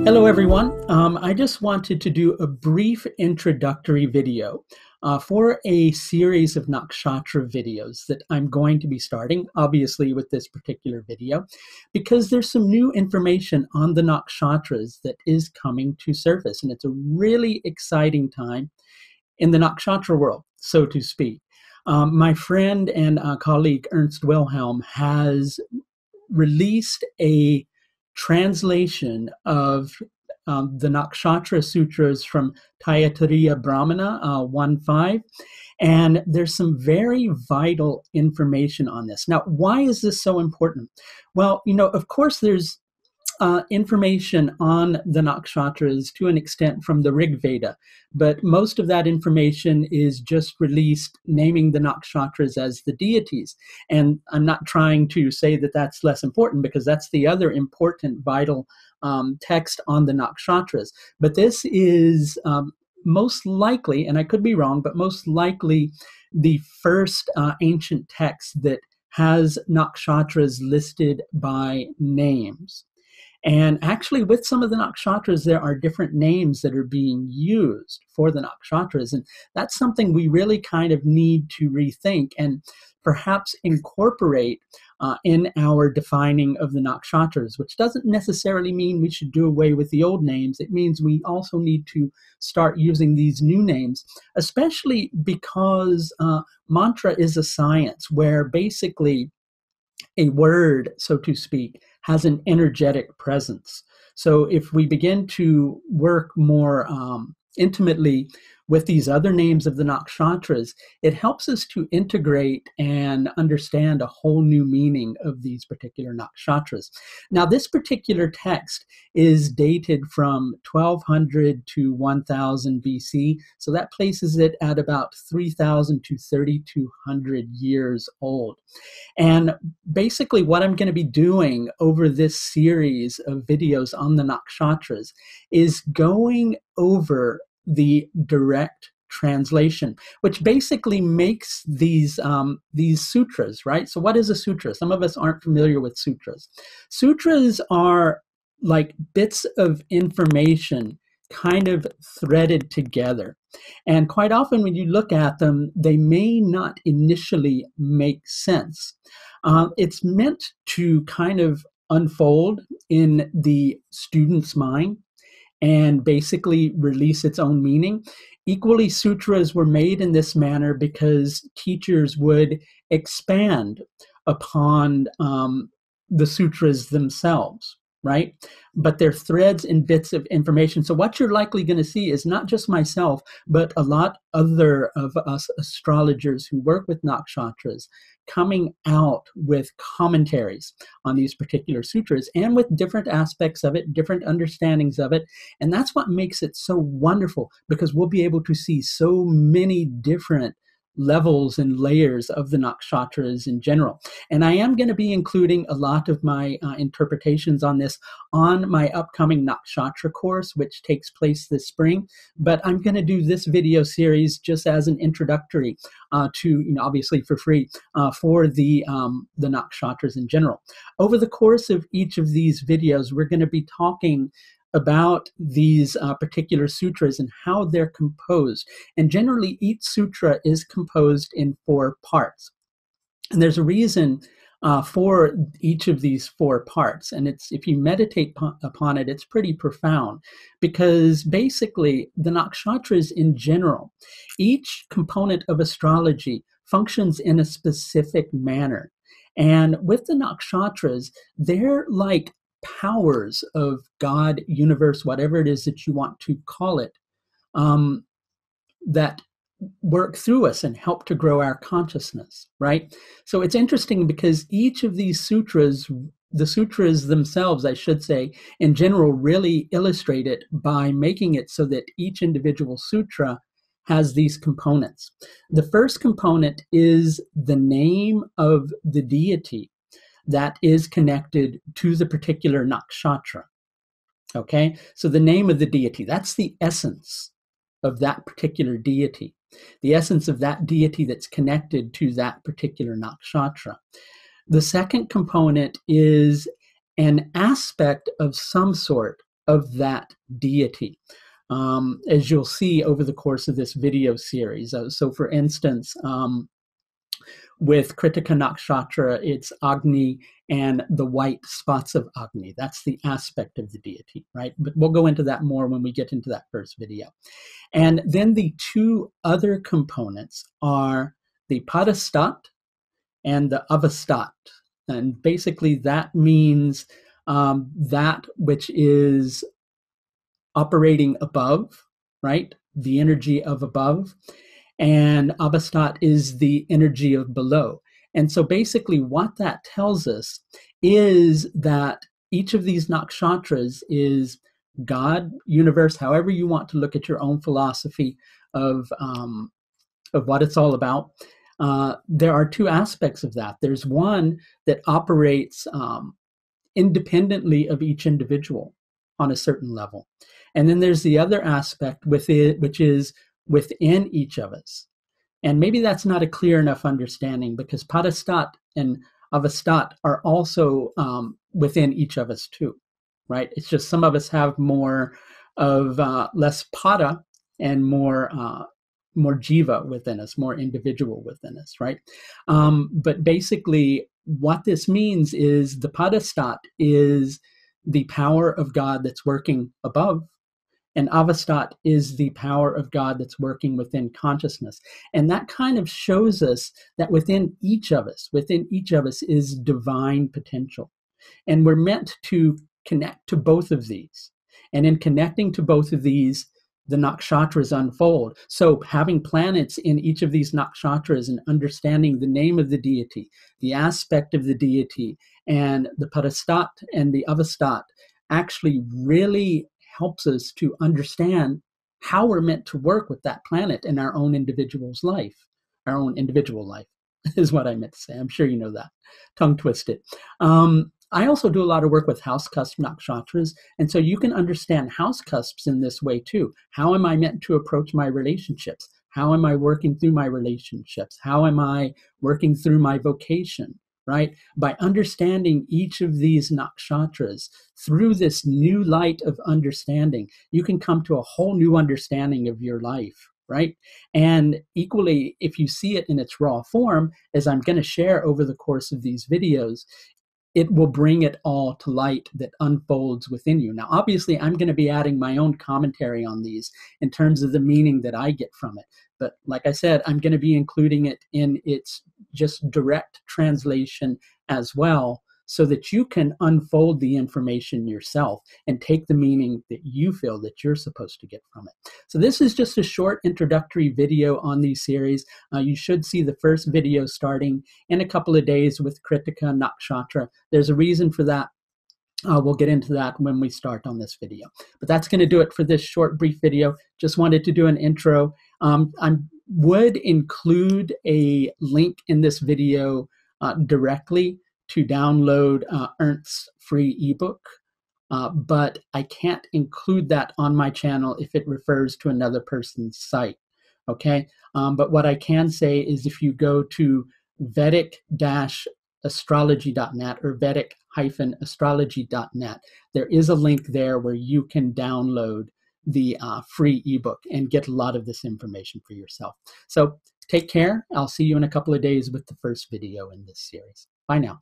Hello, everyone. I just wanted to do a brief introductory video for a series of Nakshatra videos that I'm going to be starting, obviously, with this particular video, because there's some new information on the Nakshatras that is coming to surface, and it's a really exciting time in the Nakshatra world, so to speak. My friend and colleague Ernst Wilhelm has released a translation of the Nakshatra Sutras from Taittiriya Brahmana 1.5, and there's some very vital information on this. Now, why is this so important? Well, of course, there's information on the nakshatras to an extent from the Rig Veda, but most of that information is just released naming the nakshatras as the deities. And I'm not trying to say that that's less important, because that's the other important vital text on the nakshatras. But this is most likely, and I could be wrong, but most likely the first ancient text that has nakshatras listed by names. And actually, with some of the nakshatras, there are different names that are being used for the nakshatras. And that's something we really kind of need to rethink and perhaps incorporate in our defining of the nakshatras, which doesn't necessarily mean we should do away with the old names. It means we also need to start using these new names, especially because mantra is a science where basically a word, so to speak, has an energetic presence. So if we begin to work more intimately with these other names of the nakshatras, it helps us to integrate and understand a whole new meaning of these particular nakshatras. Now, this particular text is dated from 1200 to 1000 BC, so that places it at about 3000 to 3200 years old. And basically what I'm going to be doing over this series of videos on the nakshatras is going over the direct translation, which basically makes these sutras, right? So what is a sutra? Some of us aren't familiar with sutras. Sutras are like bits of information kind of threaded together. And quite often when you look at them, they may not initially make sense. It's meant to kind of unfold in the student's mind and basically release its own meaning. Equally, sutras were made in this manner because teachers would expand upon the sutras themselves, right? But they're threads and bits of information. So what you're likely going to see is not just myself, but a lot other of us astrologers who work with nakshatras coming out with commentaries on these particular sutras and with different aspects of it, different understandings of it. And that's what makes it so wonderful, because we'll be able to see so many different levels and layers of the nakshatras in general. And I am going to be including a lot of my interpretations on this on my upcoming nakshatra course, which takes place this spring. But I'm going to do this video series just as an introductory to, obviously for free, for the nakshatras in general. Over the course of each of these videos, we're going to be talking about these particular sutras and how they're composed. And generally, each sutra is composed in 4 parts. And there's a reason for each of these 4 parts. And it's, if you meditate upon it, it's pretty profound, because basically the nakshatras in general, each component of astrology functions in a specific manner. And with the nakshatras, they're like powers of God, universe, whatever it is that you want to call it, that work through us and help to grow our consciousness, right? So it's interesting because each of these sutras, the sutras themselves, I should say, in general, really illustrate it by making it so that each individual sutra has these components. The first component is the name of the deity that is connected to the particular nakshatra. Okay, so the name of the deity, that's the essence of that particular deity, the essence of that deity that's connected to that particular nakshatra. The second component is an aspect of some sort of that deity. As you'll see over the course of this video series. So for instance, with Kritika Nakshatra, it's Agni and the white spots of Agni. That's the aspect of the deity, right? But we'll go into that more when we get into that first video. And then the two other components are the Padastat and the Avastat. And basically that means that which is operating above, right? The energy of above. And Avastat is the energy of below. And so basically what that tells us is that each of these nakshatras is God, universe, however you want to look at your own philosophy of what it's all about. There are two aspects of that. There's one that operates independently of each individual on a certain level. And then there's the other aspect with it, which is within each of us. And maybe that's not a clear enough understanding, because Padastat and Avastat are also within each of us too, right? It's just some of us have more of less Pada and more jiva within us, more individual within us, right? But basically what this means is the Padastat is the power of God that's working above, and Avastat is the power of God that's working within consciousness. And that kind of shows us that within each of us is divine potential. And we're meant to connect to both of these. And in connecting to both of these, the nakshatras unfold. So having planets in each of these nakshatras and understanding the name of the deity, the aspect of the deity, and the Padastat and the Avastat actually really helps us to understand how we're meant to work with that planet in our own individual's life. Our own individual life is what I meant to say. I'm sure you know that. Tongue twisted. I also do a lot of work with house cusp nakshatras, and so you can understand house cusps in this way too. How am I meant to approach my relationships? How am I working through my relationships? How am I working through my vocation? Right? By understanding each of these nakshatras through this new light of understanding, you can come to a whole new understanding of your life, right? And equally, if you see it in its raw form, as I'm going to share over the course of these videos, it will bring it all to light that unfolds within you. Now, obviously, I'm going to be adding my own commentary on these in terms of the meaning that I get from it. But like I said, I'm going to be including it in its just direct translation as well, so that you can unfold the information yourself and take the meaning that you feel that you're supposed to get from it. So this is just a short introductory video on these series. You should see the first video starting in a couple of days with Kritika Nakshatra. There's a reason for that. We'll get into that when we start on this video. But that's going to do it for this short, brief video. Just wanted to do an intro. I would include a link in this video directly to download Ernst's free ebook, but I can't include that on my channel if it refers to another person's site, okay? But what I can say is if you go to Vedic-astrology.net or Vedic-astrology.net, there is a link there where you can download the free ebook and get a lot of this information for yourself. So take care. I'll see you in a couple of days with the first video in this series. Bye now.